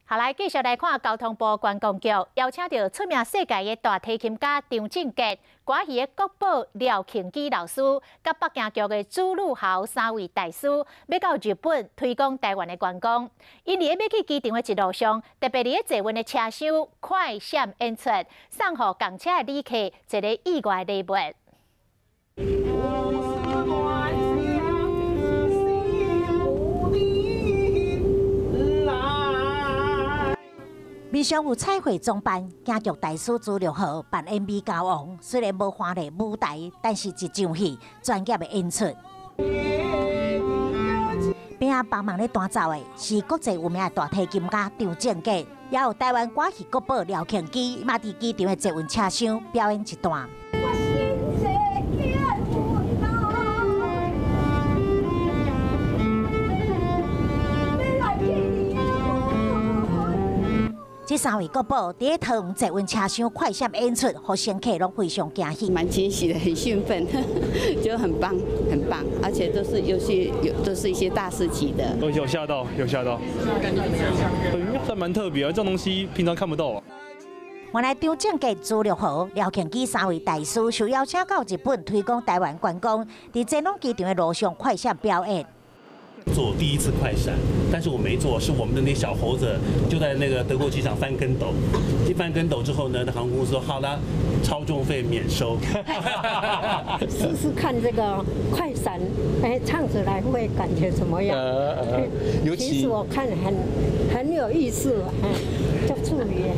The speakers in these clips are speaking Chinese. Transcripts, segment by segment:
下来继续来看交通部观光局邀请到出名世界的大提琴家张正杰、歌戏的国宝廖庆基老师，甲北京局的朱露豪三位大师，要到日本推广台湾的观光。因伫要去机场的一路上，特别伫坐运的车厢快闪演出，送予共车的旅客一个意外礼物。 面上有彩绘装扮，京剧大师朱六豪扮演美猴王，虽然无华丽舞台，但是一场戏专业的演出。边仔帮忙咧弹奏的是国际有名的大提琴家张正杰，也有台湾歌戏国宝廖庆基，嘛伫机场的坐运车厢表演一段。 这三位国宝伫桃园坐运车厢快闪演出，互乘客拢非常惊喜，蛮惊喜的，很兴奋，觉得很棒，很棒，而且都是一些大师级的。有吓到，有吓到，算蛮特别啊，这种东西平常看不到啊。原来张正杰、朱六豪、廖庆基三位大师受邀请到日本推广台湾观光，伫前往机场的路上快闪表演。 做第一次快闪，但是我没做，是我们的那小猴子就在那个德国机场翻跟斗，一翻跟斗之后呢，那航空公司说好了，超重费免收。试试看这个快闪，唱起来会感觉怎么样？其实我看很有意思，就注意。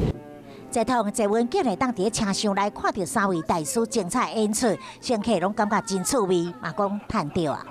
在桃园坐运竟会当伫车厢内看到三位大师精彩演出，乘客拢感觉真趣味，嘛讲叹到啊。